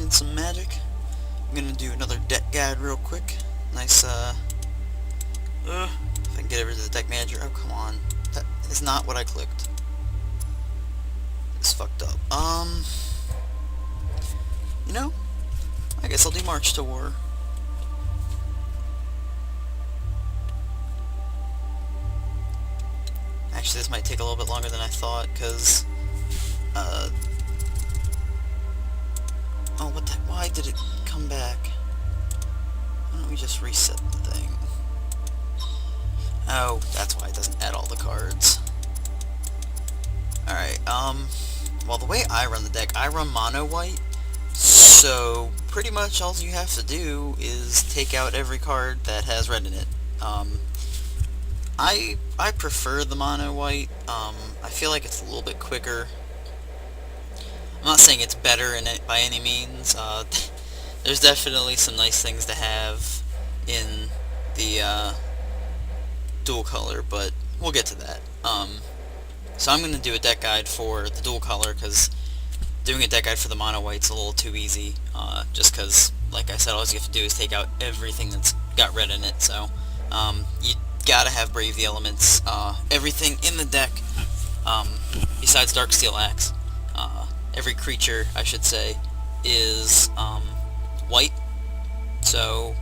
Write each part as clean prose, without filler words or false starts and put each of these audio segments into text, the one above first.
playing some Magic. I'm gonna do another deck guide real quick. Nice, if I can get over to the deck manager. Oh, come on. That is not what I clicked. It's fucked up. You know, I guess I'll do March to War. Actually, this might take a little bit longer than I thought, because, oh, what the, why did it come back? Why don't we just reset the thing? Oh, that's why it doesn't add all the cards. Alright, well, the way I run the deck, I run mono white, so pretty much all you have to do is take out every card that has red in it. I prefer the mono white. I feel like it's a little bit quicker. I'm not saying it's better in it by any means. There's definitely some nice things to have in the dual color, but we'll get to that. So I'm going to do a deck guide for the dual color, because doing a deck guide for the mono white's a little too easy, just because, like I said, all you have to do is take out everything that's got red in it. So you gotta have Brave the Elements. Everything in the deck, besides Darksteel Axe, every creature, I should say, is white. So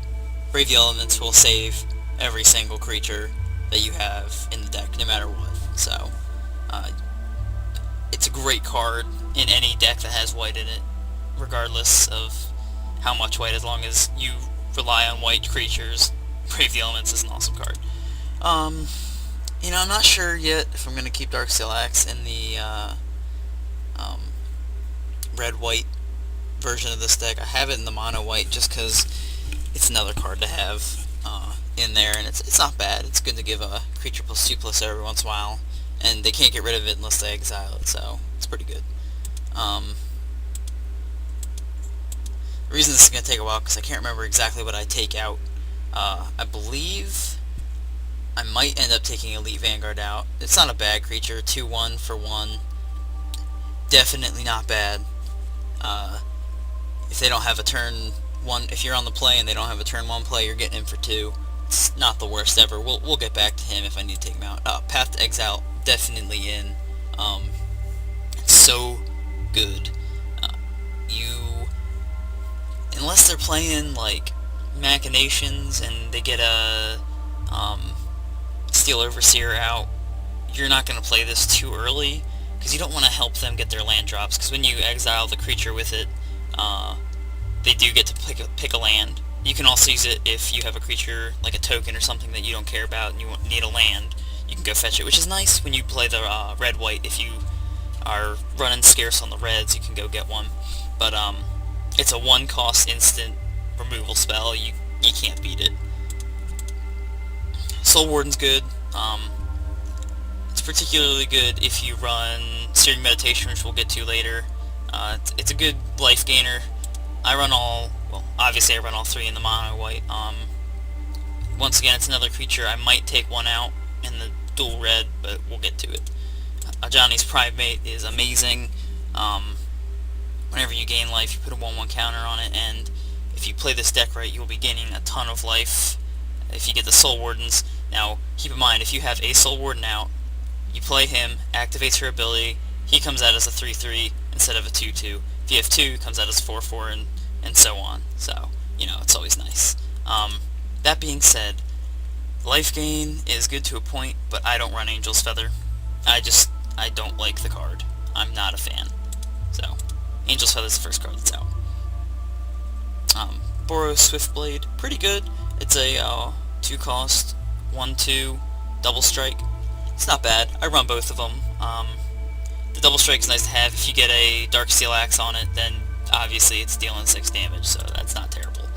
Brave the Elements will save every single creature that you have in the deck, no matter what. So it's a great card in any deck that has white in it, regardless of how much white, as long as you rely on white creatures. Brave the Elements is an awesome card. You know, I'm not sure yet if I'm going to keep Darksteel Axe in the red-white version of this deck. I have it in the mono-white just because it's another card to have in there, and it's not bad. It's good to give a creature +2/+0 every once in a while, and they can't get rid of it unless they exile it, so it's pretty good. The reason this is going to take a while because I can't remember exactly what I take out. I believe I might end up taking Elite Vanguard out. It's not a bad creature. 2/1 for 1. Definitely not bad. If they don't have a turn 1, if you're on the play and they don't have a turn 1 play, you're getting him for 2. It's not the worst ever. We'll get back to him if I need to take him out. Path to Exile, definitely in. It's so good. Unless they're playing like Machinations and they get a Steel Overseer out, you're not going to play this too early, because you don't want to help them get their land drops, because when you exile the creature with it, they do get to pick a land. You can also use it if you have a creature, like a token or something that you don't care about and you need a land. You can go fetch it, which is nice when you play the red-white. If you are running scarce on the reds, you can go get one. But it's a 1-cost instant removal spell. You can't beat it. Soul Warden's good. It's particularly good if you run Searing Meditation, which we'll get to later. It's a good life gainer. I run all, well, obviously I run all 3 in the mono white. Once again, it's another creature. I might take one out in the dual red, but we'll get to it. Ajani's Primate is amazing. Whenever you gain life, you put a 1/1 counter on it, and if you play this deck right, you'll be gaining a ton of life if you get the Soul Wardens. Now, keep in mind, if you have a Soul Warden out, you play him, activates her ability, he comes out as a 3/3 instead of a 2/2. If you have 2, he comes out as 4/4, and so on. So, you know, it's always nice. That being said, life gain is good to a point, but I don't run Angel's Feather. I don't like the card. I'm not a fan. So, Angel's Feather is the first card that's out. Boros Swiftblade, pretty good. It's a 2-cost, 1/2, double strike. It's not bad. I run both of them. The double strike is nice to have. If you get a Darksteel Axe on it, then obviously it's dealing 6 damage, so that's not terrible.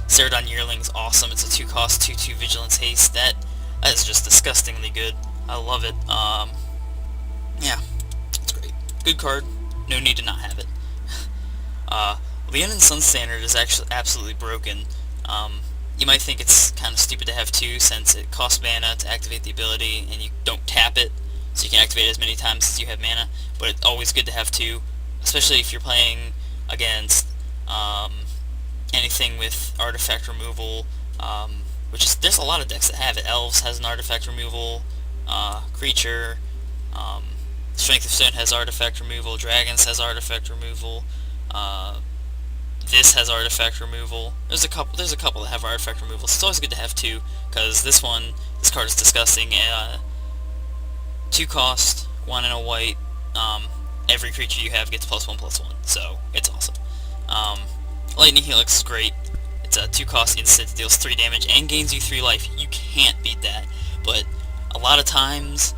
Ceradon Yearling is awesome. It's a 2-cost, 2/2 Vigilance Haste. That is just disgustingly good. I love it. Yeah, it's great. Good card. No need to not have it. Leonin Sun Standard is actually absolutely broken. You might think it's kind of stupid to have 2, since it costs mana to activate the ability, and you don't tap it, so you can activate it as many times as you have mana, but it's always good to have 2, especially if you're playing against anything with artifact removal, which is, there's a lot of decks that have it. Elves has an artifact removal creature. Um, Strength of Stone has artifact removal. Dragons has artifact removal. This has artifact removal. There's a couple. There's a couple that have artifact removal. So it's always good to have two, because this card is disgusting. 2 cost, 1 and a white. Every creature you have gets +1/+1, so it's awesome. Lightning Helix is great. It's a 2 cost instant, deals 3 damage and gains you 3 life. You can't beat that. But a lot of times,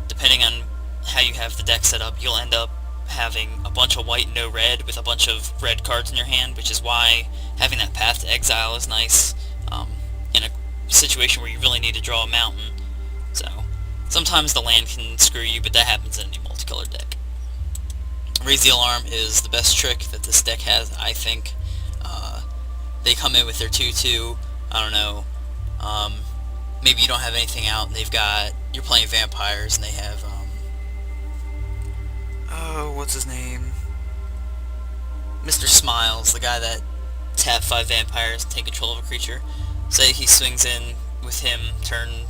depending on how you have the deck set up, you'll end up having a bunch of white, no red, with a bunch of red cards in your hand, which is why having that Path to Exile is nice in a situation where you really need to draw a mountain. So sometimes the land can screw you, but that happens in any multicolored deck. Raise the Alarm is the best trick that this deck has, I think. They come in with their 2/2. I don't know. Maybe you don't have anything out, and you're playing vampires, and they have oh, what's his name? Mr. Smiles, the guy that tap 5 vampires and take control of a creature. Say he swings in with him turn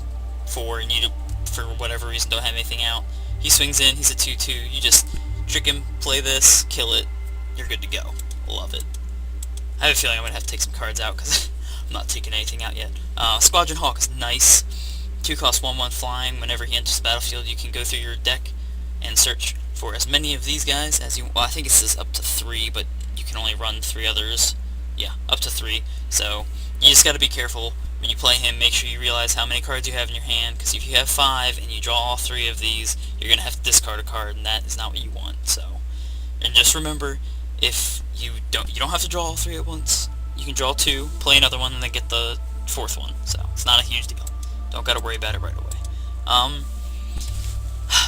4, and you, for whatever reason, don't have anything out. He swings in, he's a 2/2, you just trick him, play this, kill it, you're good to go. Love it. I have a feeling I'm going to have to take some cards out, because I'm not taking anything out yet. Squadron Hawk is nice. 2 cost 1/1 flying. Whenever he enters the battlefield, you can go through your deck and search for as many of these guys as you... Well, I think it says up to 3, but you can only run 3 others. Yeah, up to 3. So, you just got to be careful when you play him. Make sure you realize how many cards you have in your hand, because if you have 5 and you draw all 3 of these, you're going to have to discard a card, and that is not what you want. So, and just remember, if you don't have to draw all 3 at once. You can draw 2, play another one, and then get the 4th one. So, it's not a huge deal. Don't got to worry about it right away.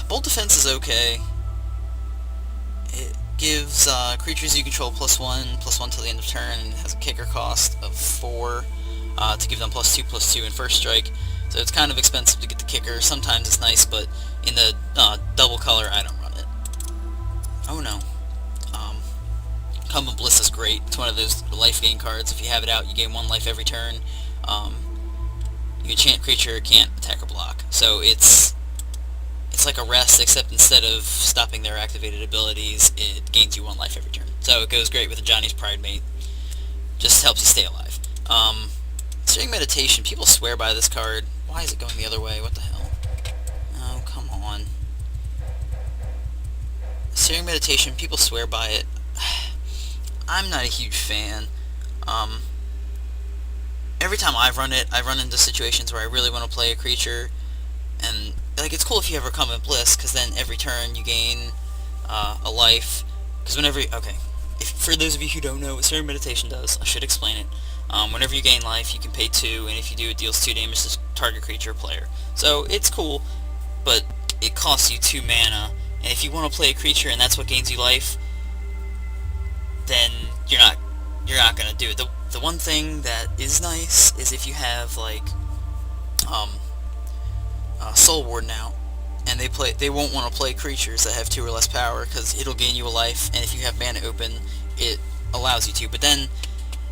Bolt Defense is okay. It gives creatures you control +1/+1 till the end of turn, and it has a kicker cost of 4 to give them +2/+2 in first strike. So it's kind of expensive to get the kicker. Sometimes it's nice, but in the double color, I don't run it. Oh no. Come of Bliss is great. It's one of those life gain cards. If you have it out, you gain 1 life every turn. You enchant creature, can't attack or block. So it's like a rest, except instead of stopping their activated abilities, it gains you 1 life every turn. So it goes great with a Johnny's Pridemate. Just helps you stay alive. Searing Meditation, people swear by this card. Why is it going the other way? What the hell? Oh, come on. Searing Meditation, people swear by it. I'm not a huge fan. Every time I've run it, I run into situations where I really want to play a creature, and like, it's cool if you ever come in Bliss, because then every turn you gain a life. Because for those of you who don't know what Searing Meditation does, I should explain it. Whenever you gain life, you can pay 2, and if you do, it deals 2 damage to target creature or player. So it's cool, but it costs you 2 mana, and if you want to play a creature and that's what gains you life, then you're not gonna do it. The one thing that is nice is if you have like Soul Warden out, and they won't want to play creatures that have 2 or less power, because it'll gain you a life, and if you have mana open, it allows you to. But then,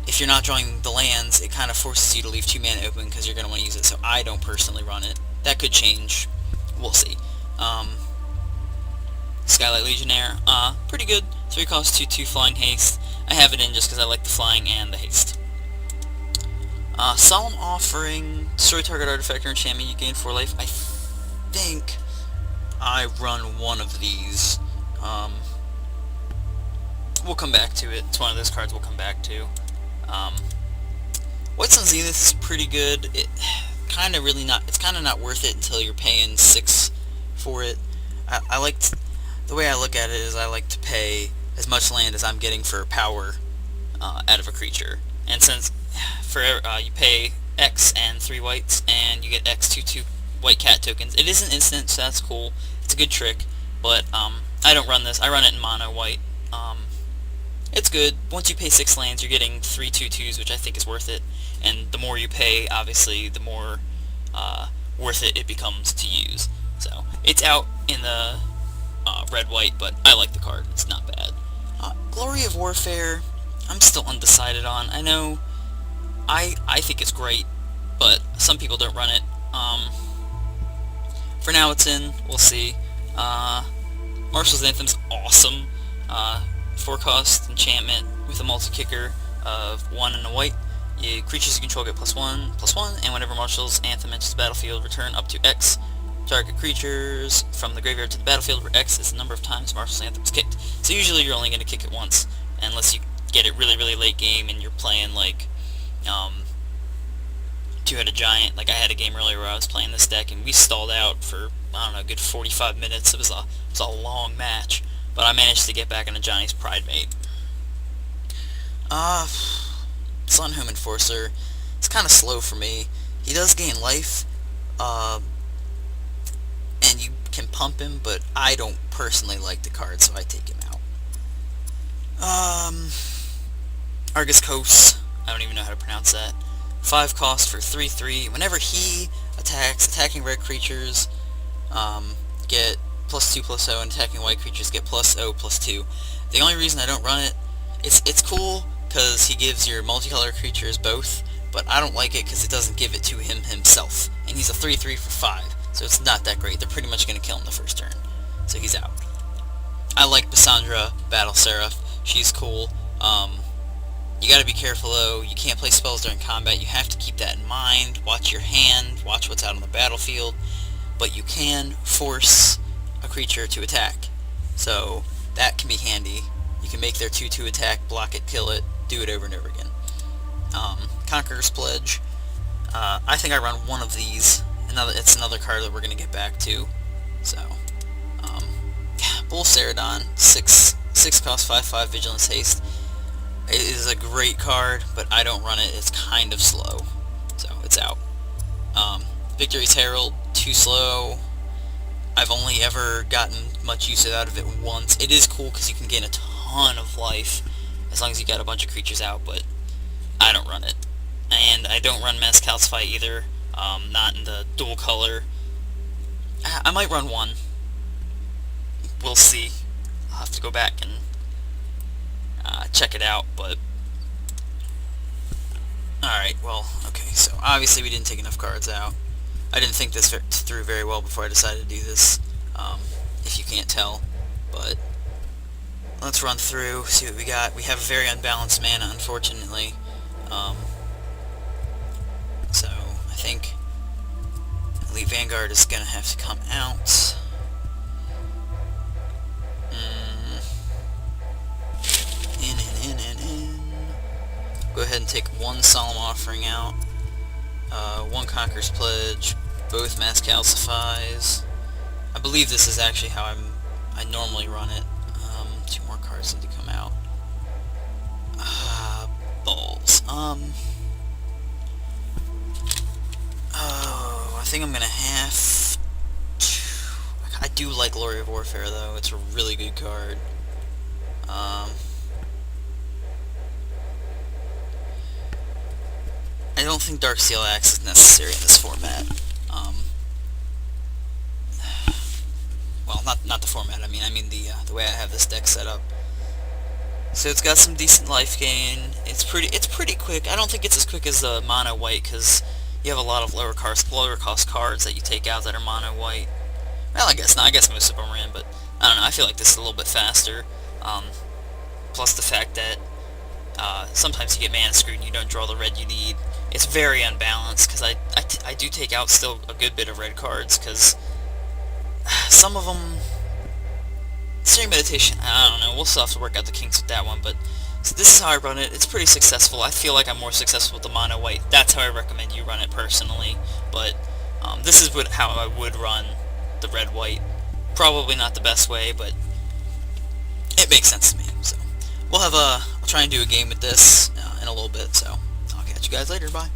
if you're not drawing the lands, it kind of forces you to leave 2 mana open, because you're going to want to use it. So I don't personally run it. That could change. We'll see. Skylight Legionnaire, pretty good. 3 cost 2/2 flying haste. I have it in just because I like the flying and the haste. Solemn Offering, destroy target artifact or enchantment, you gain 4 life. I think I run one of these. We'll come back to it. It's one of those cards we'll come back to. White Sun Zenith is pretty good. It's kind of not worth it until you're paying 6 for it. The way I look at it is I like to pay as much land as I'm getting for power out of a creature. And since you pay X and 3 whites, and you get X 2/2 white cat tokens, it is an instant, so that's cool. It's a good trick, but I don't run this. I run it in mono white. It's good. Once you pay 6 lands, you're getting 3 2/2s, which I think is worth it. And the more you pay, obviously, the more worth it becomes to use. So it's out in the red-white, but I like the card. It's not bad. Glory of Warfare, I'm still undecided on. I know I think it's great, but some people don't run it. For now it's in. We'll see. Marshall's Anthem's awesome. 4-cost enchantment with a multi-kicker of 1 and a white. Creatures you control get +1/+1, and whenever Marshall's Anthem enters the battlefield, return up to X target creatures from the graveyard to the battlefield, where X is the number of times Marshall's Anthem is kicked. So usually you're only going to kick it once, unless you get it really, really late game and you're playing like Two-Headed Giant. Like I had a game earlier where I was playing this deck and we stalled out for, I don't know, a good 45 minutes. It was a long match, but I managed to get back into Johnny's Pridemate. Sunhome Enforcer, it's kind of slow for me. He does gain life, and you can pump him, but I don't personally like the card, so I take him out. Argus Kos, I don't even know how to pronounce that. 5-cost for 3/3. Whenever he attacks, attacking red creatures get +2/+0, and attacking white creatures get +0/+2. The only reason I don't run it, it's cool because he gives your multicolor creatures both, but I don't like it because it doesn't give it to him himself, and he's a 3/3 for 5, so it's not that great. They're pretty much going to kill him the first turn, so he's out. I like Bassandra Battle Seraph. She's cool. You gotta be careful though, you can't play spells during combat, you have to keep that in mind, watch your hand, watch what's out on the battlefield, but you can force a creature to attack, so that can be handy. You can make their 2/2 attack, block it, kill it, do it over and over again. Conqueror's Pledge, I think I run one of these, it's another card that we're gonna get back to, so, Bull Ceradon, 6-cost 5/5 Vigilance Haste. It is a great card, but I don't run it. It's kind of slow, so it's out. Victory's Herald, too slow. I've only ever gotten much use out of it once. It is cool because you can gain a ton of life as long as you got a bunch of creatures out, but I don't run it. And I don't run Mass Calcify either, not in the dual color. I might run one. We'll see. I'll have to go back and check it out, but alright, well, okay, so obviously we didn't take enough cards out. I didn't think this through very well before I decided to do this, if you can't tell, but let's run through, see what we got. We have very unbalanced mana, unfortunately, so I think Elite Vanguard is going to have to come out. Go ahead and take one Solemn Offering out, one Conqueror's Pledge, both Mass Calcifies. I believe this is actually how I normally run it. 2 more cards need to come out. Balls. I think I'm gonna have to... I do like Glory of Warfare though, it's a really good card. I don't think Darksteel Axe is necessary in this format. Well, not the format. I mean the way I have this deck set up. So it's got some decent life gain. It's pretty quick. I don't think it's as quick as the mono white because you have a lot of lower cost cards that you take out that are mono white. Well, I guess not. I guess most of them are in, but I don't know. I feel like this is a little bit faster. Plus the fact that sometimes you get mana screwed and you don't draw the red you need. It's very unbalanced because I do take out still a good bit of red cards because some of them... Searing Meditation, I don't know, we'll still have to work out the kinks with that one, but so this is how I run it. It's pretty successful. I feel like I'm more successful with the mono white. That's how I recommend you run it personally, but this is how I would run the red white. Probably not the best way, but it makes sense to me. So I'll try and do a game with this in a little bit, so I'll catch you guys later, bye.